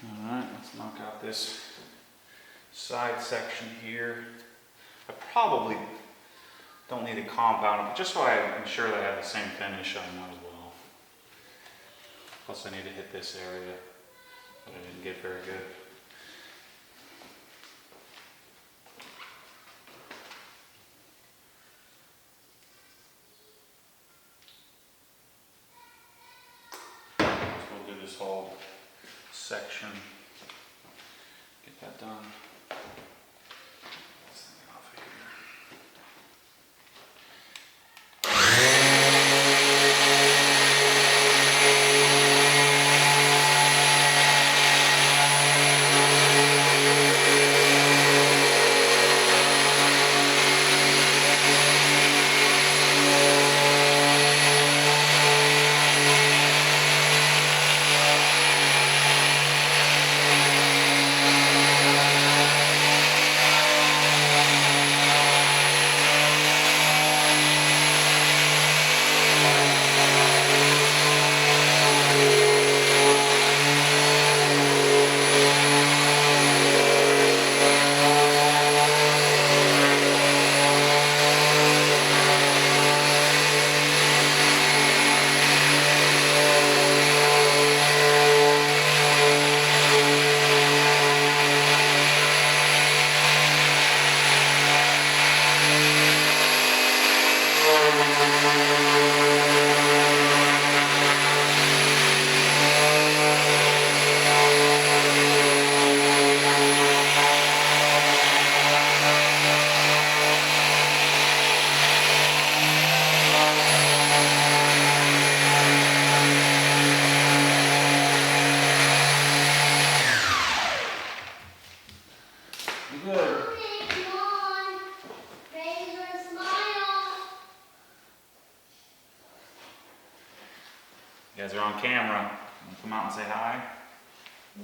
Alright, let's knock out this side section here. I probably don't need to compound it, but just so I ensure that I have the same finish, I might as well. Plus I need to hit this area that I didn't get very good. So we'll do this whole section, get that done. This thing off of here. You guys are on camera. Want to come out and say hi?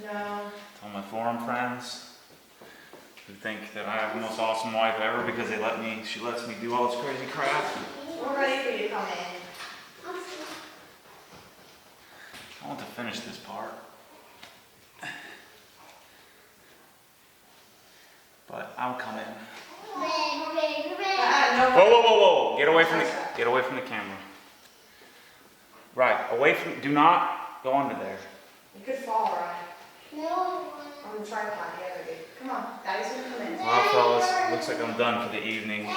No. Tell my forum friends who think that I have the most awesome wife ever because she lets me do all this crazy crap. We're ready for you to come in. I want to finish this part. But I'll come in. No. Whoa, whoa, whoa, whoa. Get away from the camera. Right, away from, do not go under there. You could fall, right? No. I'm trying to find the other dude. Come on, Daddy's gonna come in. Well, fellas, looks like I'm done for the evening. I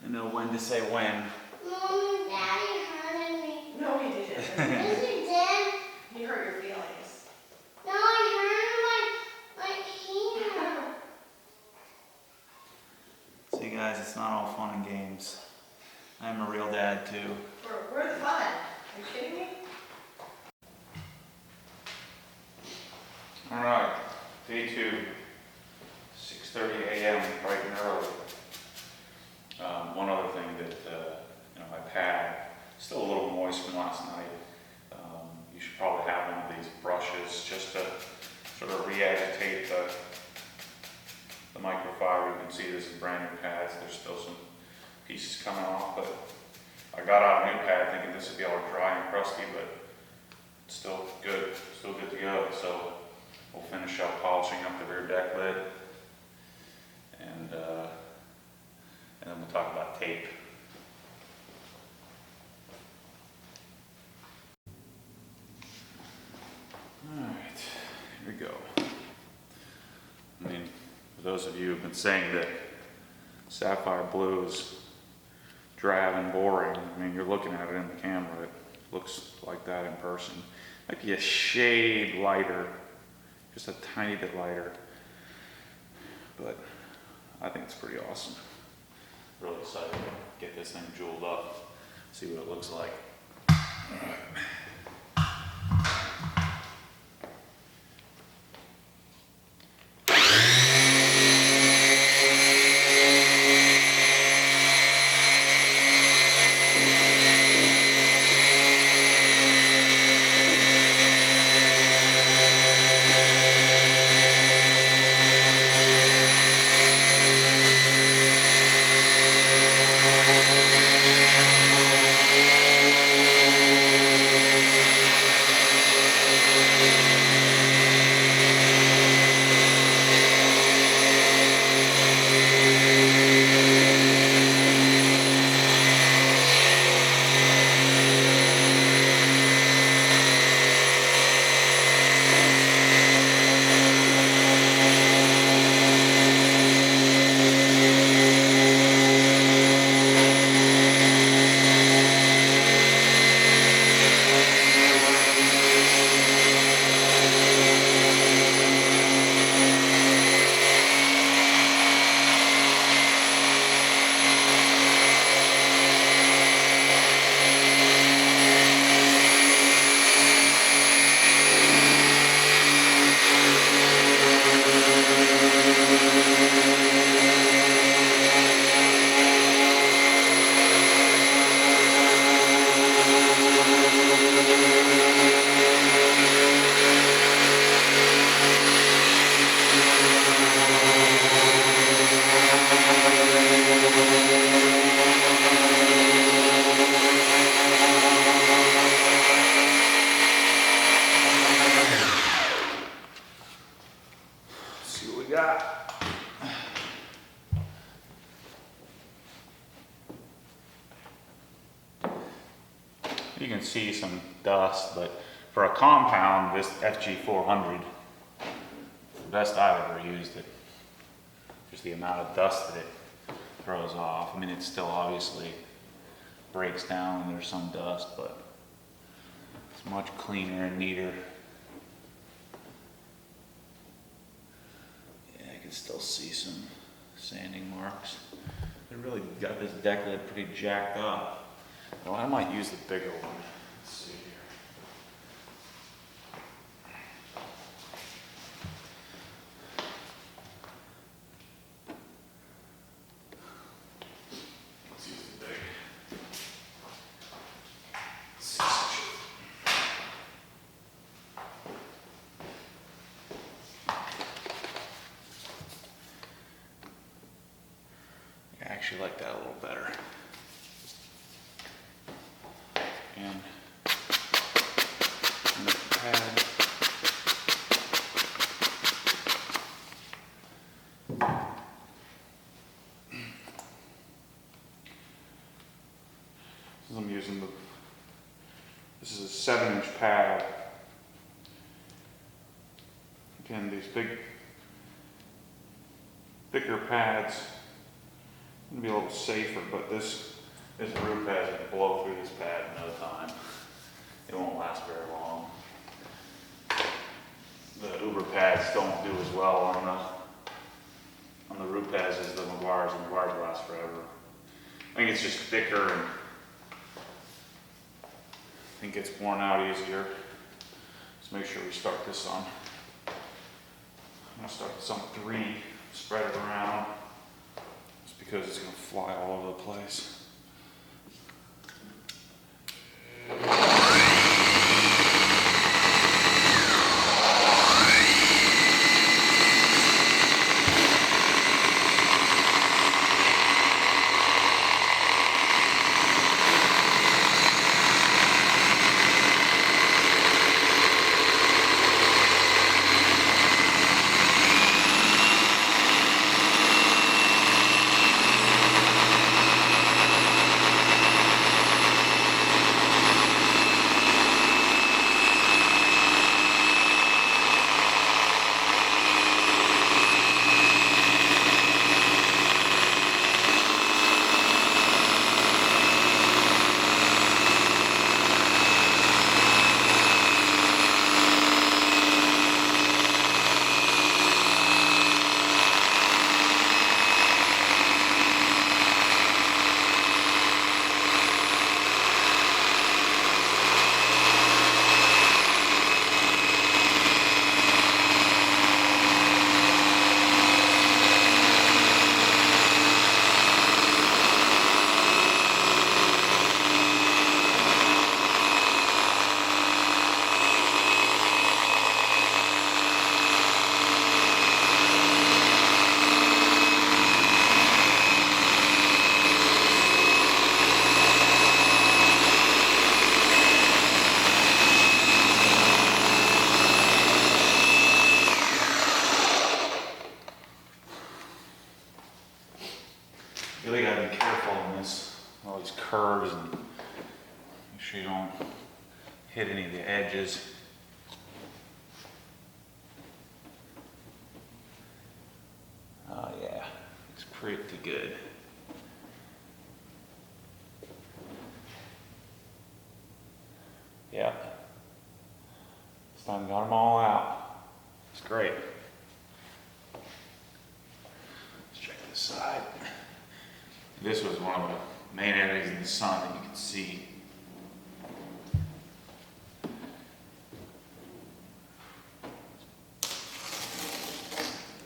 know when to say when. Mom, Daddy hurted me. No, he didn't. Yes, he did. He hurt your feelings. No, I hurt my ear. See guys, it's not all fun and games. I'm a real dad too. Where's the fun? Are you kidding me? Alright, day 2, 6:30 a.m., bright and early. One other thing that, my pad, still a little moist from last night. You should probably have one of these brushes just to sort of re-agitate the microfiber. You can see this is brand new pads. There's still some pieces coming off, but I got out a new pad thinking this would be all dry and crusty, but it's still good to go. So we'll finish up polishing up the rear deck lid, and then we'll talk about tape. Alright, here we go. I mean, for those of you who've been saying that Sapphire blue is drab and boring, I mean, you're looking at it in the camera, it looks like that in person. Might be a shade lighter, just a tiny bit lighter, but I think it's pretty awesome. Really excited to get this thing jeweled up, see what it looks like. You can see some dust, but for a compound, this FG400, the best I've ever used it. Just the amount of dust that it throws off. I mean, it still obviously breaks down when there's some dust, but it's much cleaner and neater. Yeah, I can still see some sanding marks. They really got this deck lid pretty jacked up. Well, I might use the bigger one. Let's see here. Let's use the big. I actually like that a little better. And the pad. I'm using this is a 7-inch pad. Again, these thicker pads can be a little safer, but this roof pads can blow through this pad in no time. It won't last very long. The Uber pads don't do as well on the roof pads as the Meguiar's, and Meguiar's last forever. I think it's just thicker and I think it's worn out easier. Let's make sure we start this on. I'm gonna start this on 3, spread it around, just because it's gonna fly all over the place. You really gotta be careful in this, all these curves, and make sure you don't hit any of the edges. Oh yeah, it's pretty good. Yeah. This time got them all out. It's great. Let's check this side. This was one of the main areas in the sun that you could see.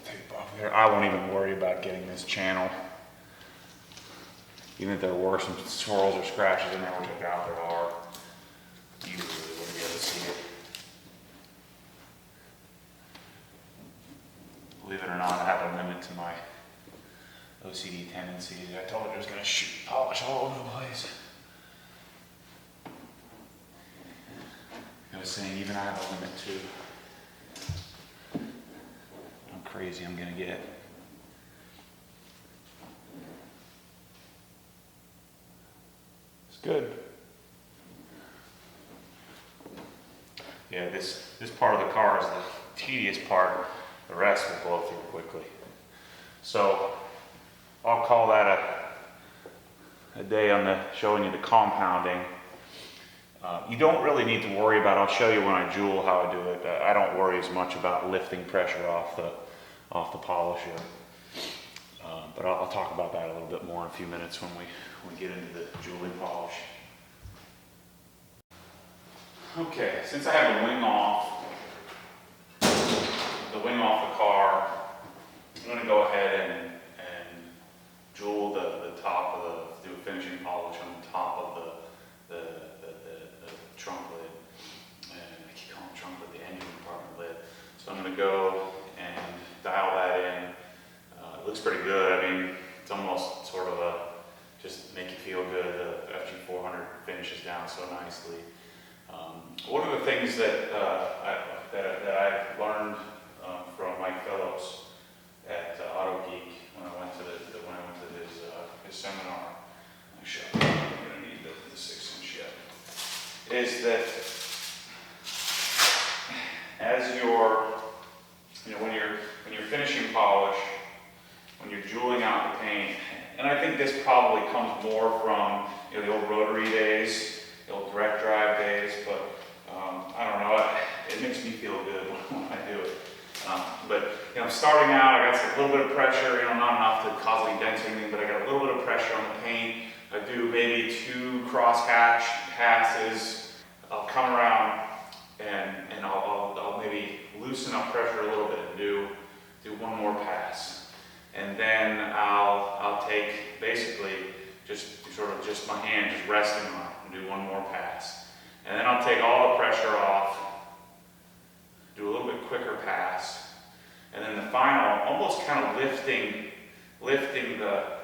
Tape off there. I won't even worry about getting this channel. Even if there were some swirls or scratches in there, which I doubt there are, you really wouldn't be able to see it. Believe it or not, I have a limit to my OCD tendencies. I told it was going to shoot polish all over the place. I was saying even I have a limit too. How crazy I'm going to get. It's good. Yeah, this part of the car is the tedious part. The rest will blow through quickly. So I'll call that a day on showing you the compounding. You don't really need to worry about, I'll show you when I jewel how I do it. I don't worry as much about lifting pressure off the polisher. But I'll talk about that a little bit more in a few minutes when we get into the jeweling polish. Okay, since I have the wing off the car, I'm going to go ahead and jewel the top of do a finishing polish on the top of the trunk lid. And I keep calling it trunk lid, the engine compartment lid. So I'm going to go and dial that in. It looks pretty good. I mean, it's almost sort of just make you feel good. The FG400 finishes down so nicely. One of the things that I learned from Mike Phillips at Auto Geek when I went to his seminar, I'm going to need the 6-inch yet, is that as when you're finishing polish, when you're jeweling out the paint, and I think this probably comes more from the old rotary days, the old direct drive days, but I don't know, it makes me feel good when I do it. But starting out, I got a little bit of pressure, not enough to cause any dents or anything, but I got a little bit of pressure on the paint. I do maybe 2 crosshatch passes. I'll come around and I'll maybe loosen up pressure a little bit and do one more pass. And then I'll take basically just my hand, just resting on it, and do one more pass. And then I'll take all the pressure off, do a little bit quicker pass, and then the final, almost kind of lifting the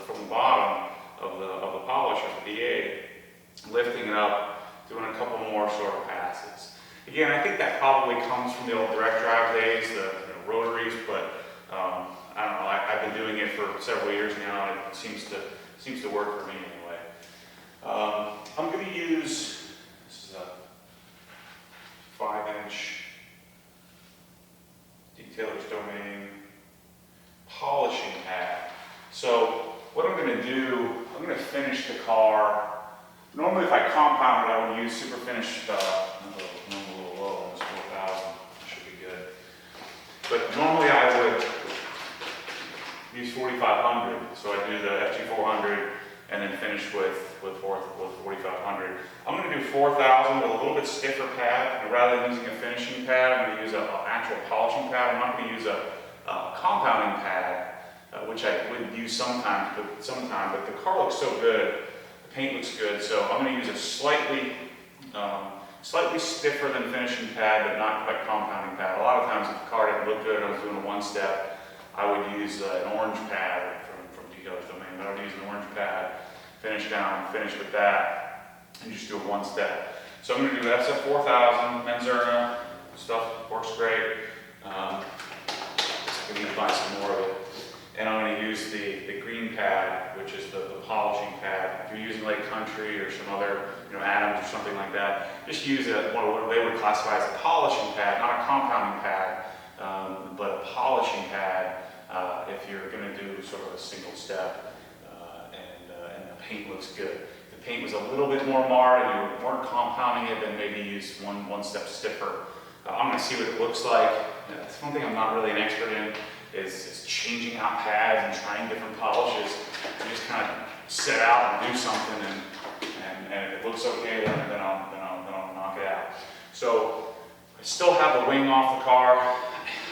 from the bottom of the polisher, the BA, lifting it up, doing a couple more sort of passes. Again, I think that probably comes from the old direct drive days, the rotaries, but I don't know. I've been doing it for several years now, and it seems to work for me anyway. I'm going to use this is a 5-inch Detailer's Domain polishing pad. So what I'm going to do, I'm going to finish the car. Normally, if I compound it, I would use super finished stuff. I'm a little low on this 4,000. Should be good. But normally I would use 4,500. So I do the FG400 and then finish with 4,500. I'm going to do 4,000 with a little bit stiffer pad. And rather than using a finishing pad, I'm going to use an actual polishing pad. I'm not going to use a compounding pad, which I would use sometimes, but the car looks so good, the paint looks good, so I'm going to use a slightly stiffer than finishing pad, but not quite compounding pad. A lot of times if the car didn't look good and I was doing a one-step, I would use an orange pad from Detailer's Domain, but I would use an orange pad, finish with that, and just do a one-step. So I'm going to do that. That's at 4,000, Menzerna stuff works great. I need to buy some more of it. And I'm going to use the green pad, which is the polishing pad. If you're using Lake Country or some other, Adams or something like that, just use what they would classify as a polishing pad, not a compounding pad, but a polishing pad if you're going to do sort of a single step and the paint looks good. If the paint was a little bit more marred and you weren't compounding it, then maybe use one step stiffer. I'm going to see what it looks like. That's one thing I'm not really an expert in. Is changing out pads and trying different polishes. You just kind of set out and do something, and if it looks okay, then I'll knock it out. So I still have the wing off the car.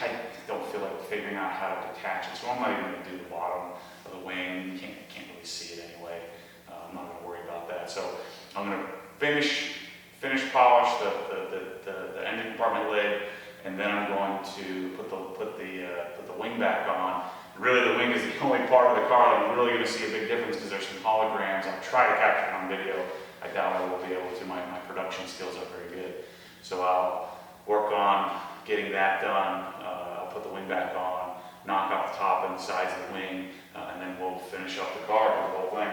I don't feel like figuring out how to detach it, so I'm not even going to do the bottom of the wing. You can't really see it anyway. I'm not going to worry about that. So I'm going to finish polish the engine compartment lid. And then I'm going to put the wing back on. Really, the wing is the only part of the car that I'm really going to see a big difference because there's some holograms. I'll try to capture it on video. I doubt I will be able to. My production skills are very good. So I'll work on getting that done. I'll put the wing back on, knock out the top and the sides of the wing, and then we'll finish up the car with the whole thing.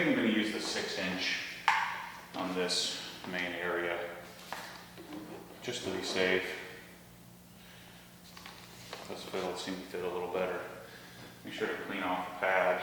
think I'm going to use the 6-inch on this main area, just to be safe. This will seem to fit a little better. Make sure to clean off the pad.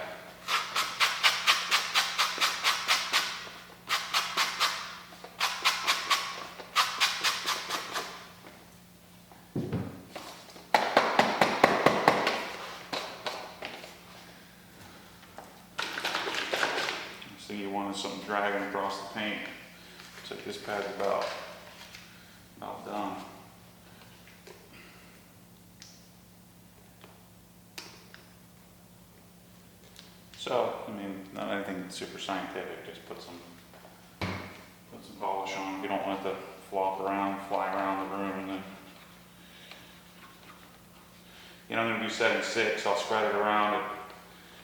So you wanted something dragging across the paint. So this pad's about done. So, I mean, not anything super scientific, just put some polish on. You don't want it to flop around, fly around the room, and then, you know, I'm gonna do setting 6, I'll spread it around at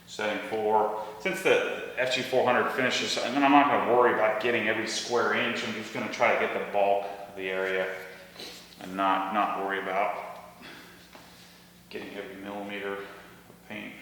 setting 4. Since the FG400 finishes, and then I'm not gonna worry about getting every square inch, I'm just gonna try to get the bulk of the area and not worry about getting every millimeter of paint.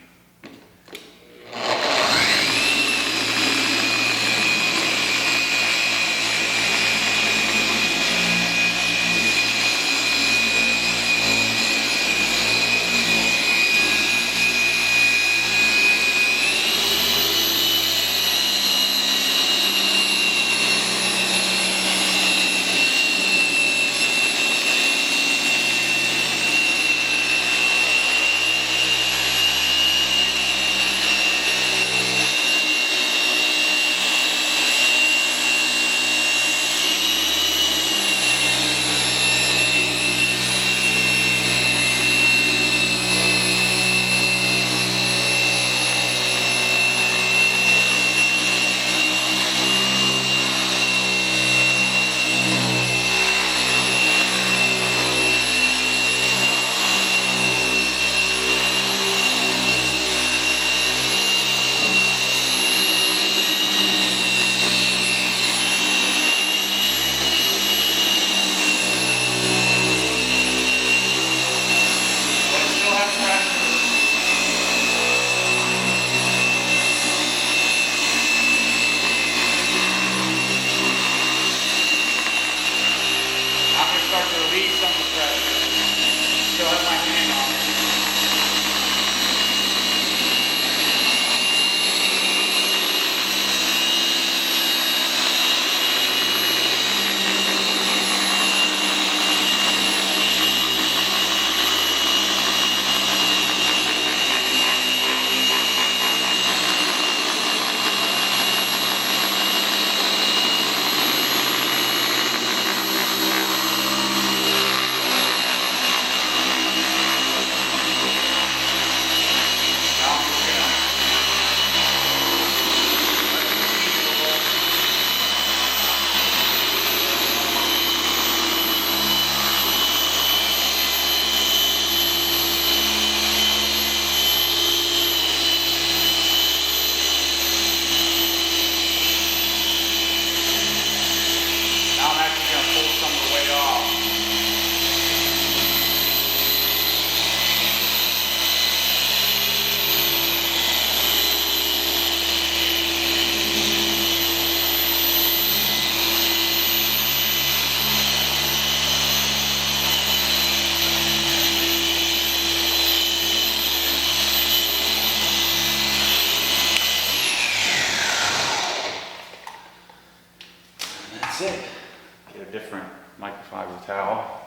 That's it. Get a different microfiber towel.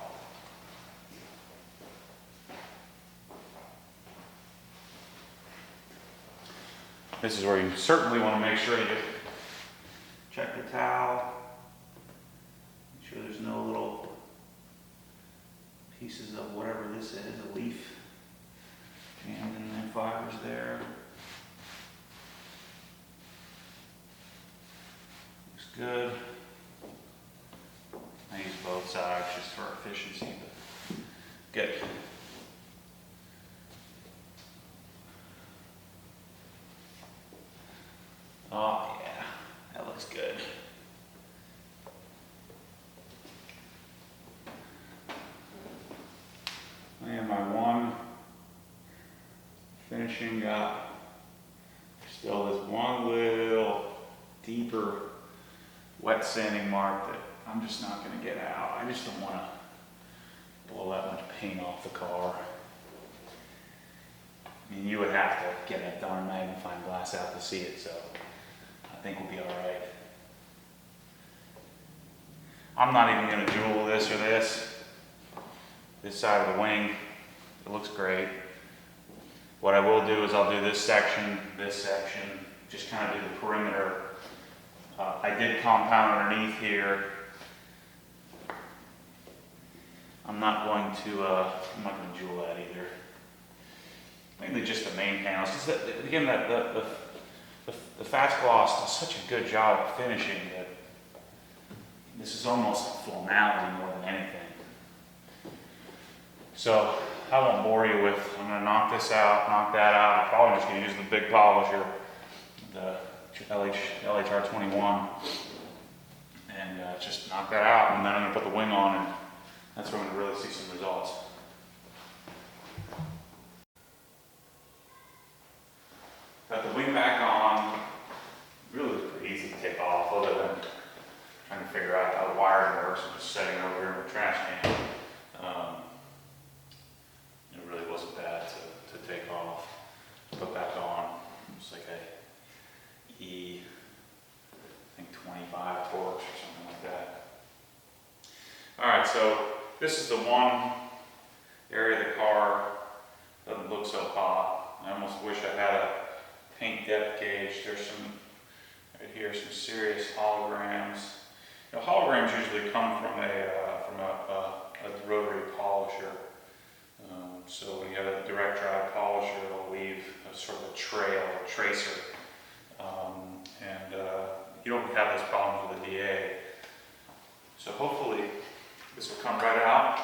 This is where you certainly want to make sure you check the towel. Make sure there's no little pieces of whatever this is, a leaf jammed in the fibers there. Looks good. I use both sides just for efficiency, but good. Oh yeah, that looks good. And my one finishing up, still this one little deeper wet sanding mark that I'm just not gonna get out. I just don't wanna blow that much paint off the car. I mean, you would have to get that darn magnifying glass out to see it, so I think we'll be all right. I'm not even gonna jewel this or this side of the wing. It looks great. What I will do is I'll do this section, just kind of do the perimeter. I did compound underneath here. I'm not going to jewel that either. Mainly just the main panels. Again, the fast gloss does such a good job of finishing that this is almost a formality more than anything. So I won't bore you with, I'm going to knock this out, knock that out. I'm probably just going to use the big polisher, the LHR21, and just knock that out. And then I'm going to put the wing on, and that's where I'm going to really see some results. Got the wing back on. Really pretty easy to take off, other than trying to figure out how the wiring works. I'm just setting it over here in the trash can. It really wasn't bad to take off, put back on. It's like a I think 25 torques or something like that. All right, so this is the one area of the car that doesn't look so hot. I almost wish I had a paint depth gauge. There's some right here, some serious holograms. You know, holograms usually come from a rotary polisher. So when you have a direct drive polisher, it'll leave a sort of a trail, a tracer. You don't have those problems with the DA. So hopefully this will come right out.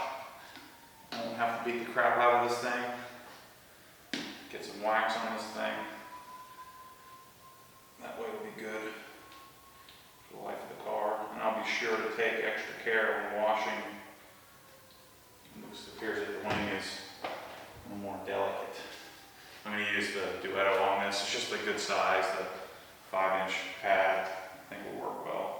I won't have to beat the crap out of this thing. Get some wax on this thing. That way it'll be good for the life of the car. And I'll be sure to take extra care when washing. It appears that the wing is a little more delicate. I'm going to use the Duetto on this. It's just a good size. The 5-inch pad I think will work well.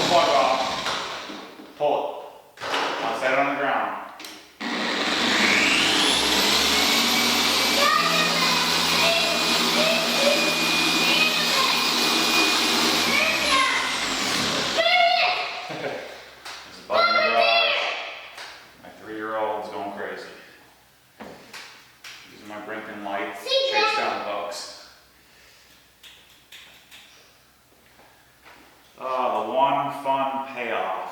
the plug off. Pull it. Now set it on the ground. There's a bug in the garage. My 3-year-old's going crazy. Using my Brinken light to chase down bugs. Oh, the one fun payoff.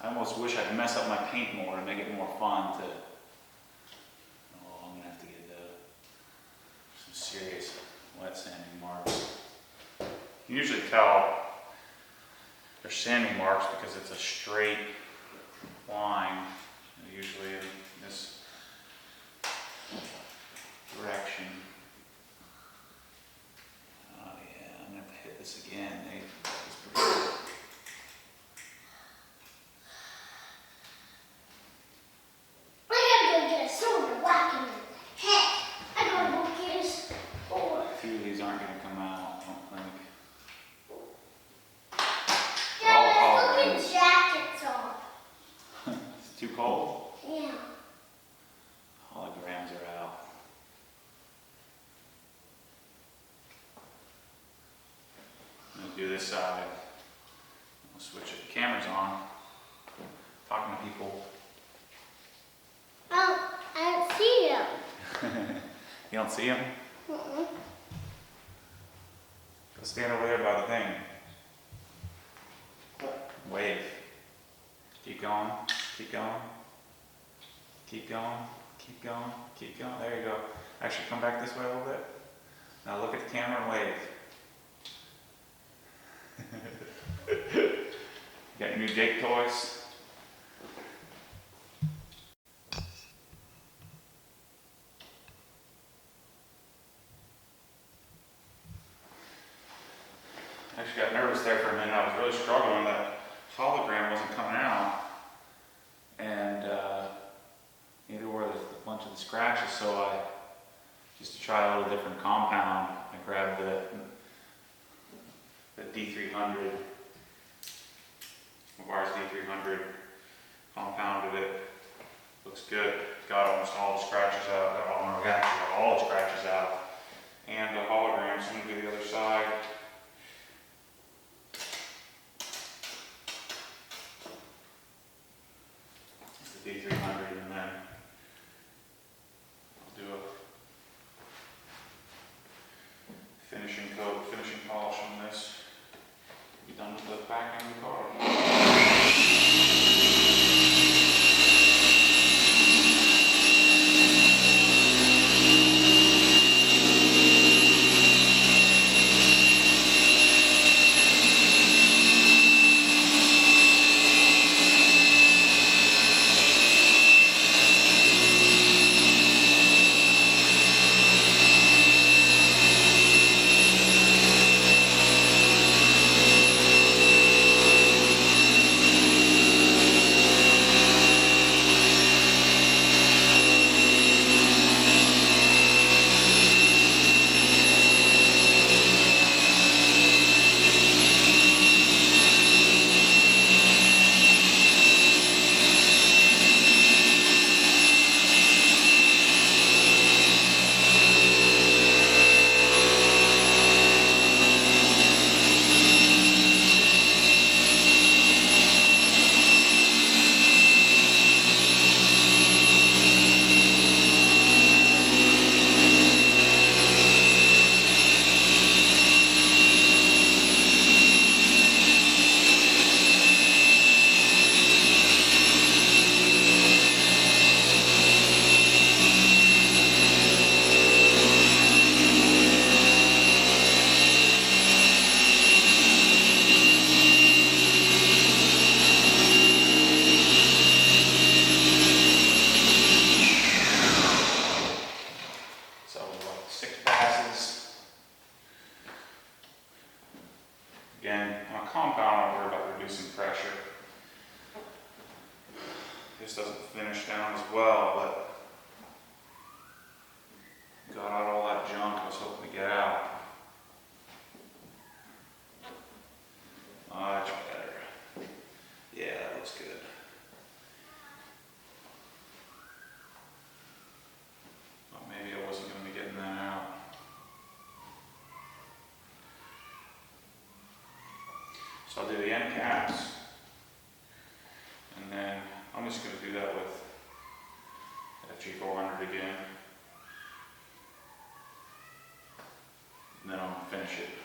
I almost wish I could mess up my paint more and make it more fun to. Oh, I'm gonna have to get some serious wet sanding marks. You can usually tell they're sanding marks because it's a straight line, usually in this direction. Oh yeah, I'm gonna have to hit this again. It's pretty good. I gotta go get a silver whack in the head. I gotta go get his sword. A few of these aren't gonna come out, I don't think. Dad, All let's look at holograms. jackets on. It's too cold. Yeah. Holograms are out. I'm gonna do this side. We'll switch it. The camera's on. Talking to people. Oh, I don't see him. You don't see him? Mm-mm. Go stand over there by the thing. Wave. Keep going. Keep going. Keep going. Keep going. Keep going. There you go. Actually, come back this way a little bit. Now look at the camera and wave. Got your new Jake toys? I actually got nervous there for a minute. I was really struggling. That hologram wasn't coming out. And neither were a bunch of the scratches, so I, just to try a little different compound, I grabbed the D300, Mars D300, compounded it. Looks good. Got almost all the scratches out. Actually got all the scratches out. And the hologram, so I'm going to do the other side. The D300, and then I'll do a finishing coat, finishing polish on this. Be done with the back end of the car. Again, on a compound, I worry about reducing pressure. This doesn't finish down as well, but got out all that junk I was hoping to get out. Much better. So I'll do the end caps, and then I'm just going to do that with FG400 again, and then I'll finish it.